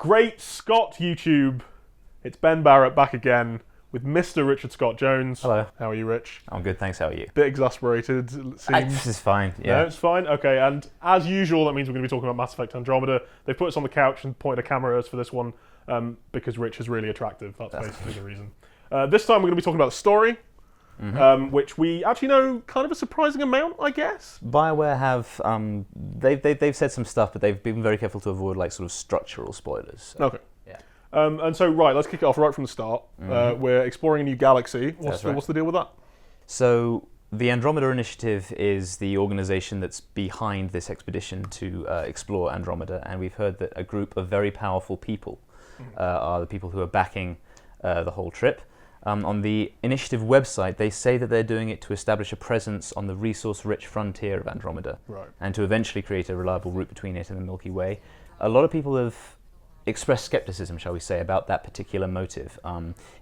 Great Scott YouTube. It's Ben Barrett back again with Mr. Richard Scott Jones. Hello. How are you, Rich? I'm good, thanks. How are you? Bit exasperated, it seems. This is fine. Yeah. No, it's fine. Okay, and as usual, that means we're going to be talking about Mass Effect Andromeda. They put us on the couch and pointed a camera at us for this one because Rich is really attractive. That's basically the reason. This time we're going to be talking about the story, which we actually know kind of a surprising amount, I guess. BioWare have they've said some stuff, but they've been very careful to avoid like sort of structural spoilers. So, Okay. yeah. And so, right, let's kick it off right from the start. We're exploring a new galaxy. What's the deal with that? So the Andromeda Initiative is the organization that's behind this expedition to explore Andromeda, and we've heard that a group of very powerful people are the people who are backing the whole trip. On the initiative website, they say that they're doing it to establish a presence on the resource-rich frontier of Andromeda, and to eventually create a reliable route between it and the Milky Way. A lot of people have expressed skepticism, shall we say, about that particular motive.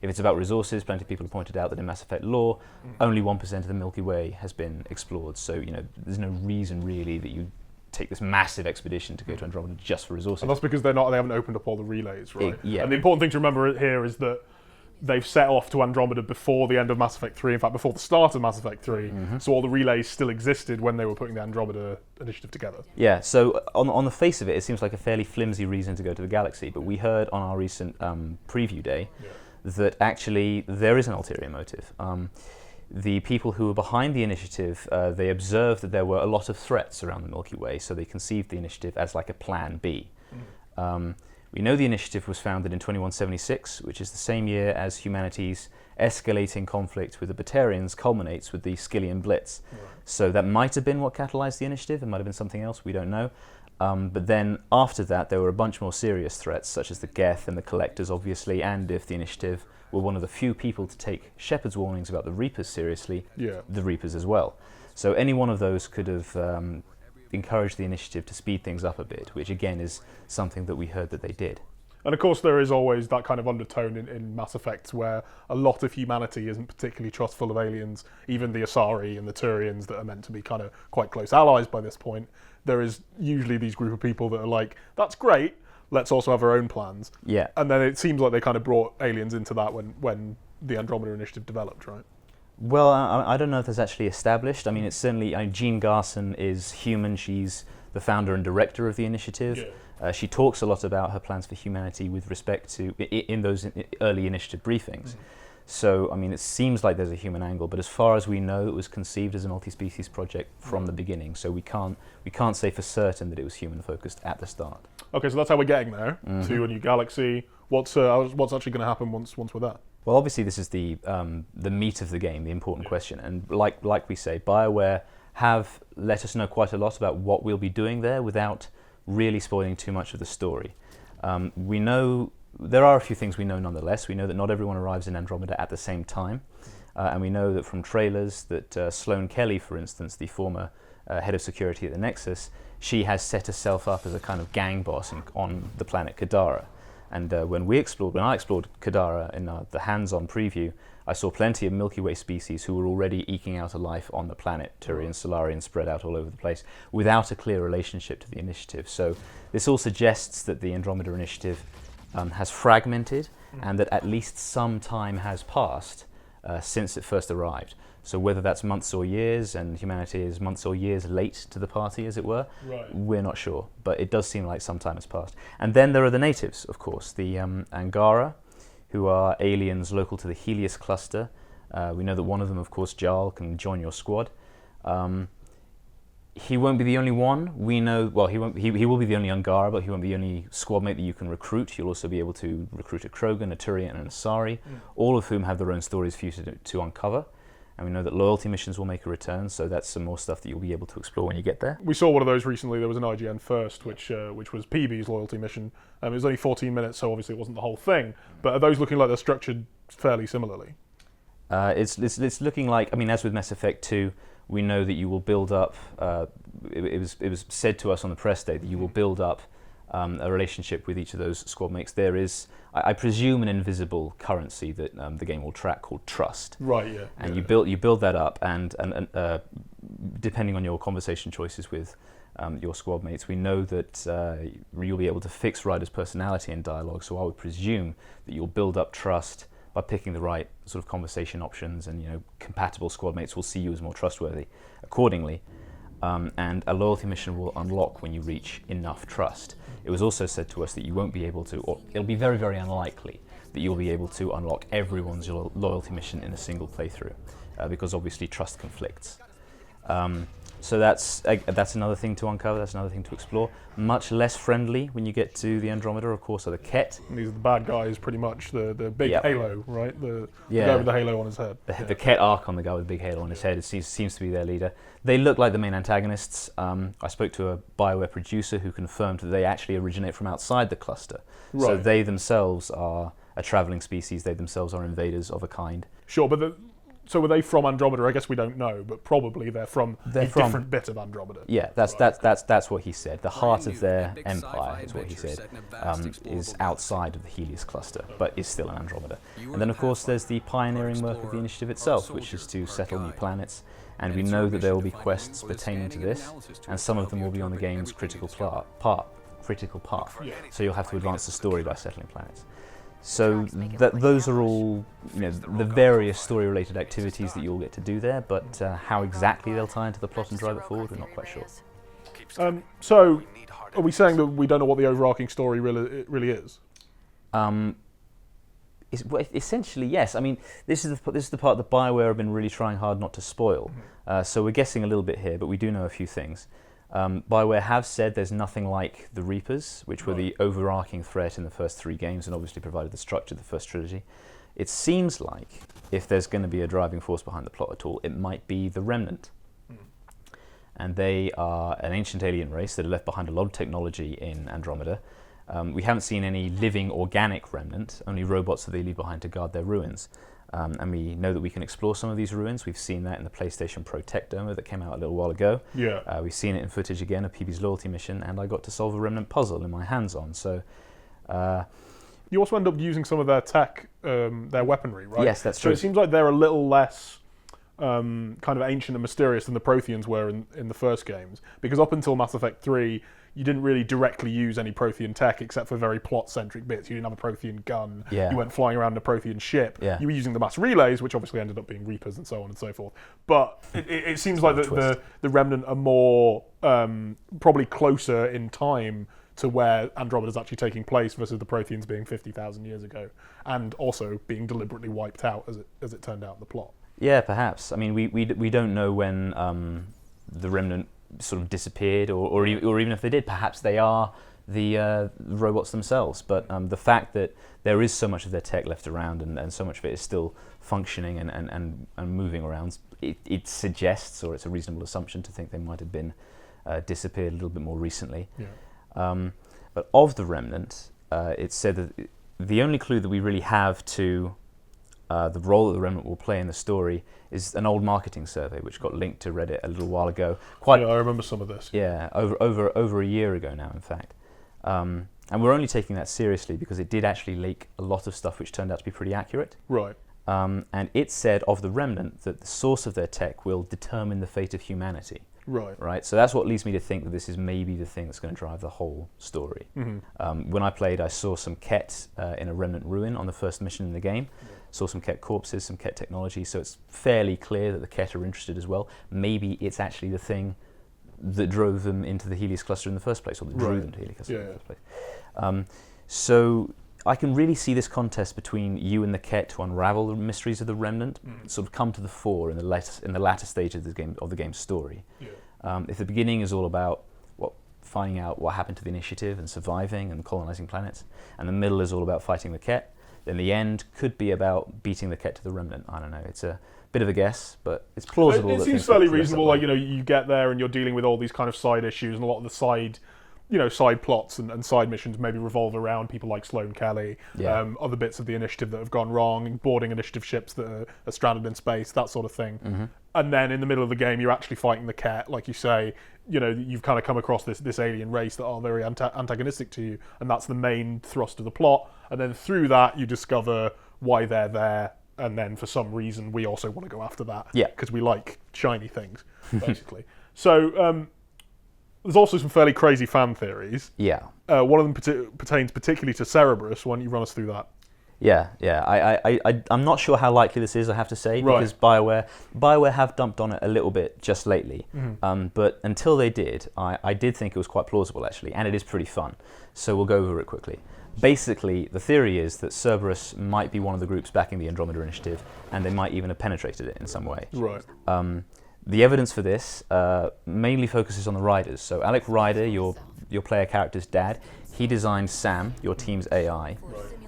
If it's about resources, plenty of people have pointed out that in Mass Effect lore, only 1% of the Milky Way has been explored. So, there's no reason really that you take this massive expedition to go to Andromeda just for resources. And that's because they haven't opened up all the relays, right? Yeah. And the important thing to remember here is that they've set off to Andromeda before the end of Mass Effect 3, in fact, before the start of Mass Effect 3, so all the relays still existed when they were putting the Andromeda Initiative together. Yeah, so on the face of it, it seems like a fairly flimsy reason to go to the galaxy, but we heard on our recent preview day that actually there is an ulterior motive. The people who were behind the initiative, they observed that there were a lot of threats around the Milky Way, so they conceived the initiative as like a plan B. We know the initiative was founded in 2176, which is the same year as humanity's escalating conflict with the Batarians culminates with the Skillian Blitz. So that might have been what catalyzed the initiative. It might have been something else, we don't know. But then after that, there were a bunch more serious threats, such as the Geth and the Collectors, obviously, and if the initiative were one of the few people to take Shepard's warnings about the Reapers seriously, the Reapers as well. So any one of those could have encourage the initiative to speed things up a bit, which again is something that we heard that they did. And of course there is always that kind of undertone in Mass Effect where a lot of humanity isn't particularly trustful of aliens, even the Asari and the Turians that are meant to be kind of quite close allies by this point. There is usually these group of people that are like, that's great, let's also have our own plans. Yeah. And then it seems like they kind of brought aliens into that when the Andromeda Initiative developed, right? Well, I don't know if that's actually established. I mean, it's certainly, Jean Garson is human. She's the founder and director of the initiative. She talks a lot about her plans for humanity with respect to, in those early initiative briefings. So, I mean, it seems like there's a human angle, but as far as we know, it was conceived as a multi-species project from the beginning. So we can't say for certain that it was human-focused at the start. Okay, so that's how we're getting there, to a new galaxy. What's actually going to happen once we're there? Well, obviously this is the meat of the game, the important question, and like we say, BioWare have let us know quite a lot about what we'll be doing there without really spoiling too much of the story. We know there are a few things we know nonetheless. We know that not everyone arrives in Andromeda at the same time, and we know that from trailers that Sloane Kelly, for instance, the former head of security at the Nexus, she has set herself up as a kind of gang boss on the planet Kadara. And when I explored Kadara in the hands-on preview, I saw plenty of Milky Way species who were already eking out a life on the planet, Turians, Solarians spread out all over the place, without a clear relationship to the initiative. So this all suggests that the Andromeda Initiative has fragmented, and that at least some time has passed since it first arrived. So whether that's months or years, and humanity is months or years late to the party, as it were, we're not sure. But it does seem like some time has passed. And then there are the natives, of course, the Angara, who are aliens local to the Helios cluster. We know that one of them, of course, Jarl, can join your squad. He won't be the only one. We know, well, he will be the only Angara, but he won't be the only squad mate that you can recruit. You'll also be able to recruit a Krogan, a Turian, and an Asari, all of whom have their own stories for you to uncover. And we know that loyalty missions will make a return, so that's some more stuff that you'll be able to explore when you get there. We saw one of those recently. There was an IGN First, which was PB's loyalty mission. It was only 14 minutes, so obviously it wasn't the whole thing. But are those looking like they're structured fairly similarly? It's looking like, I mean, as with Mass Effect 2, we know that you will build up, it was said to us on the press day that you will build up a relationship with each of those squad mates. There is, I presume, an invisible currency that the game will track called trust. Right. Yeah. And you build that up, and depending on your conversation choices with your squad mates. We know that you'll be able to fix Ryder's personality and dialogue, so I would presume that you'll build up trust by picking the right sort of conversation options, and compatible squad mates will see you as more trustworthy accordingly. And a loyalty mission will unlock when you reach enough trust. It was also said to us that you won't be able to, or it'll be very, very unlikely that you'll be able to unlock everyone's loyalty mission in a single playthrough, because obviously trust conflicts. So that's another thing to uncover, that's another thing to explore. Much less friendly when you get to the Andromeda, of course, are the Kett. And these are the bad guys, pretty much, the big halo, right? The guy with the halo on his head. The Kett Archon, the guy with the big halo on his head, it seems to be their leader. They look like the main antagonists. I spoke to a BioWare producer who confirmed that they actually originate from outside the cluster. Right. So they themselves are a travelling species, they themselves are invaders of a kind. Sure, but so were they from Andromeda? I guess we don't know, but probably they're from a different bit of Andromeda. Yeah, that's what he said. The heart of their empire, is what he said, is outside of the Helios cluster, but is still in Andromeda. And then, of course, there's the pioneering work of the initiative itself, which is to settle new planets. And we know that there will be quests pertaining to this, and some of them will be on the game's critical path. Yeah. So you'll have to advance the story by settling planets. So those are all, the various story-related activities that you'll get to do there, but how exactly they'll tie into the plot and drive it forward, we're not quite sure. So, are we saying that we don't know what the overarching story really is? Essentially, yes. I mean, this is the part that BioWare have been really trying hard not to spoil. So we're guessing a little bit here, but we do know a few things. BioWare have said there's nothing like the Reapers, which were the overarching threat in the first 3 games and obviously provided the structure of the first trilogy. It seems like if there's going to be a driving force behind the plot at all, it might be the Remnant. And they are an ancient alien race that have left behind a lot of technology in Andromeda. We haven't seen any living organic remnant, only robots that they leave behind to guard their ruins. And we know that we can explore some of these ruins. We've seen that in the PlayStation Pro tech demo that came out a little while ago. Yeah. We've seen it in footage again of PB's loyalty mission, and I got to solve a remnant puzzle in my hands-on. So, you also end up using some of their tech, their weaponry, right? Yes, that's true. So it seems like they're a little less kind of ancient and mysterious than the Protheans were in the first games, because up until Mass Effect 3, you didn't really directly use any Prothean tech except for very plot-centric bits. You didn't have a Prothean gun. Yeah. You weren't flying around in a Prothean ship. Yeah. You were using the mass relays, which obviously ended up being Reapers and so on and so forth. But it seems like the Remnant are more probably closer in time to where Andromeda's actually taking place versus the Protheans being 50,000 years ago, and also being deliberately wiped out as it turned out in the plot. Yeah, perhaps. I mean, we don't know when the Remnant sort of disappeared, or even if they did, perhaps they are the robots themselves. But the fact that there is so much of their tech left around, and so much of it is still functioning and moving around, it suggests, or it's a reasonable assumption to think they might have been disappeared a little bit more recently. Yeah. But of the Remnant, it's said that the only clue that we really have to the role that the Remnant will play in the story is an old marketing survey which got linked to Reddit a little while ago. I remember some of this. Yeah, over a year ago now, in fact. And we're only taking that seriously because it did actually leak a lot of stuff which turned out to be pretty accurate. Right. And it said of the Remnant that the source of their tech will determine the fate of humanity. Right. So that's what leads me to think that this is maybe the thing that's going to drive the whole story. Mm-hmm. When I played, I saw some Kett in a Remnant ruin on the first mission in the game. Saw some Kett corpses, some Kett technology, so it's fairly clear that the Kett are interested as well. Maybe it's actually the thing that drove them into the Helios cluster in the first place, or that drew them to Helios cluster in the first place. So I can really see this contest between you and the Kett to unravel the mysteries of the Remnant sort of come to the fore in the latter stage of the game's story. Yeah. If the beginning is all about finding out what happened to the initiative and surviving and colonizing planets, and the middle is all about fighting the Kett, then the end could be about beating the Kett to the Remnant. I don't know. It's a bit of a guess, but it's plausible. It seems fairly reasonable. Like, you get there and you're dealing with all these kind of side issues, and a lot of the side plots and side missions maybe revolve around people like Sloane Kelly, other bits of the initiative that have gone wrong, boarding initiative ships that are stranded in space, that sort of thing. Mm-hmm. And then in the middle of the game, you're actually fighting the Kett, like you say. You've kind of come across this alien race that are very antagonistic to you, and that's the main thrust of the plot. And then through that, you discover why they're there, and then for some reason, we also want to go after that. Yeah. Because we like shiny things, basically. So, there's also some fairly crazy fan theories. Yeah. One of them pertains particularly to Cerberus. Why don't you run us through that? Yeah. I'm not sure how likely this is, I have to say, because BioWare have dumped on it a little bit just lately. But until they did, I did think it was quite plausible, actually, and it is pretty fun. So we'll go over it quickly. Basically, the theory is that Cerberus might be one of the groups backing the Andromeda Initiative, and they might even have penetrated it in some way. Right. The evidence for this mainly focuses on the riders. So Alec Ryder, your player character's dad, he designed Sam, your team's AI.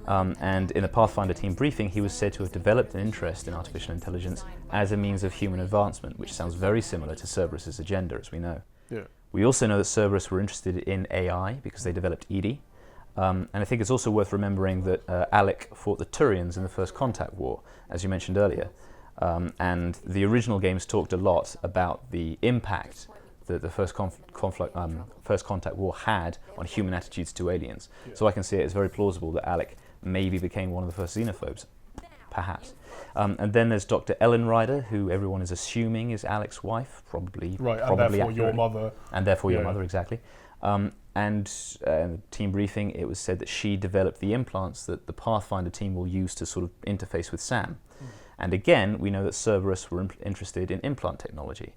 And in a Pathfinder team briefing, he was said to have developed an interest in artificial intelligence as a means of human advancement, which sounds very similar to Cerberus's agenda, as we know. Yeah. We also know that Cerberus were interested in AI because they developed Edie. And I think it's also worth remembering that Alec fought the Turians in the First Contact War, as you mentioned earlier. And the original games talked a lot about the impact that the First Contact War had on human attitudes to aliens. Yeah. So I can see it as very plausible that Alec maybe became one of the first xenophobes, perhaps. And then there's Dr. Ellen Ryder, who everyone is assuming is Alec's wife, probably. Right, and probably therefore your mother. And therefore your mother, exactly. And in the team briefing, it was said that she developed the implants that the Pathfinder team will use to sort of interface with Sam. And again, we know that Cerberus were interested in implant technology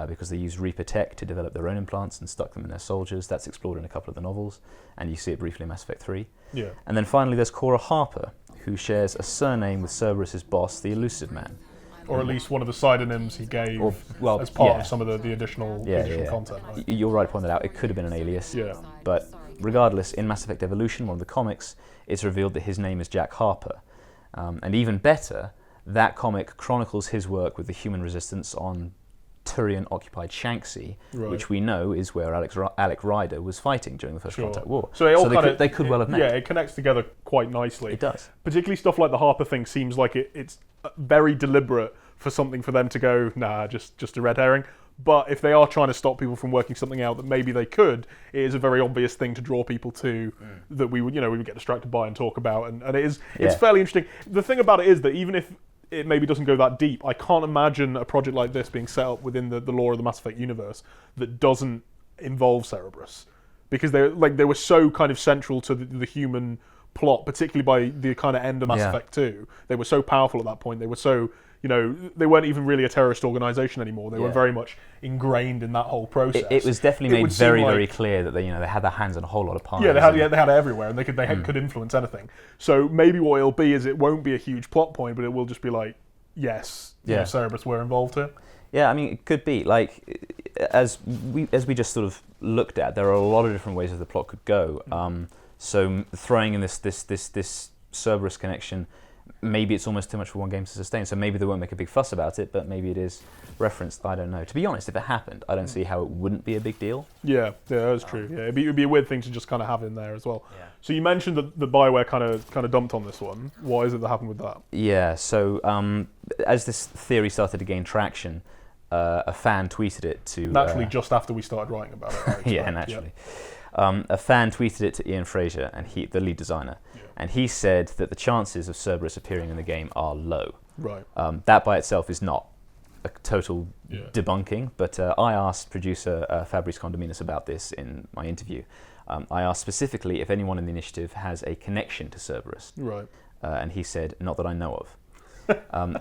because they used Reaper Tech to develop their own implants and stuck them in their soldiers. That's explored in a couple of the novels, and you see it briefly in Mass Effect 3. Yeah. And then finally, there's Cora Harper, who shares a surname with Cerberus's boss, the Elusive Man. Or at least one of the pseudonyms he gave as part of some of the additional content. Right? You're right to point that out. It could have been an alias. Yeah. But regardless, in Mass Effect Evolution, one of the comics, it's revealed that his name is Jack Harper. And even better, that comic chronicles his work with the human resistance on Turian-occupied Shanxi, which we know is where Alec Ryder was fighting during the First Contact War. So they could well have met. Yeah, it connects together quite nicely. It does. Particularly stuff like the Harper thing seems like it's very deliberate for something for them to go, nah, just a red herring. But if they are trying to stop people from working something out that maybe they could, it is a very obvious thing to draw people to that we would get distracted by and talk about. And it's fairly interesting. The thing about it is that even if it maybe doesn't go that deep, I can't imagine a project like this being set up within the lore of the Mass Effect universe that doesn't involve Cerberus, because they were so kind of central to the human plot, particularly by the kind of end of Mass Effect 2. They were so powerful at that point. They were so, they weren't even really a terrorist organization anymore. They were very much ingrained in that whole process. It was definitely made very clear that they had their hands on a whole lot of pies. Yeah, they had it everywhere, and they could influence anything. So maybe what it'll be is it won't be a huge plot point, but it will just be like, yes, Cerberus were involved here. Yeah, I mean, it could be like as we just sort of looked at. There are a lot of different ways that the plot could go. So throwing in this Cerberus connection, maybe it's almost too much for one game to sustain. So maybe they won't make a big fuss about it, but maybe it is referenced. I don't know. To be honest, if it happened, I don't see how it wouldn't be a big deal. Yeah, that's true. Yeah, it'd be a weird thing to just kind of have in there as well. Yeah. So you mentioned that the BioWare kind of dumped on this one. What is it that happened with that? Yeah. So as this theory started to gain traction, a fan tweeted it to naturally just after we started writing about it. Right? Yeah, naturally. Yep. A fan tweeted it to Ian Fraser, and the lead designer, and he said that the chances of Cerberus appearing in the game are low. Right. That by itself is not a total debunking, but I asked producer Fabrice Condominis about this in my interview. I asked specifically if anyone in the initiative has a connection to Cerberus. Right. And he said, not that I know of.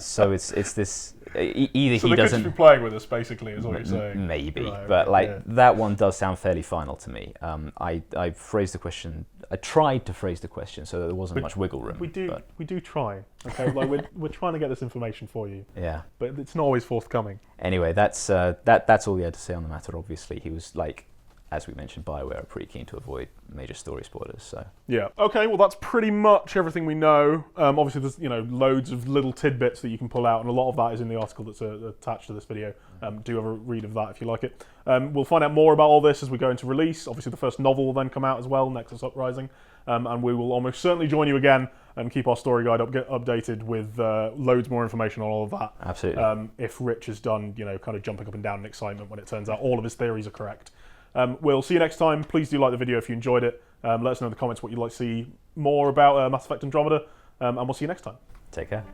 So it's this either so he doesn't. So they could be playing with us, basically, is what you're saying. Maybe, right, but that one does sound fairly final to me. I phrased the question. I tried to phrase the question so that there wasn't much wiggle room. We do try. Okay, like we're trying to get this information for you. Yeah, but it's not always forthcoming. Anyway, that's all he had to say on the matter. Obviously, he was like, as we mentioned, BioWare are pretty keen to avoid major story spoilers. So yeah, okay. Well, that's pretty much everything we know. Obviously, there's loads of little tidbits that you can pull out, and a lot of that is in the article that's attached to this video. Do have a read of that if you like it. We'll find out more about all this as we go into release. Obviously, the first novel will then come out as well, Nexus Uprising, and we will almost certainly join you again and keep our story guide updated with loads more information on all of that. Absolutely. If Rich has done, kind of jumping up and down in excitement when it turns out all of his theories are correct. We'll see you next time. Please do like the video if you enjoyed it. Let us know in the comments what you'd like to see more about Mass Effect Andromeda, and we'll see you next time. Take care.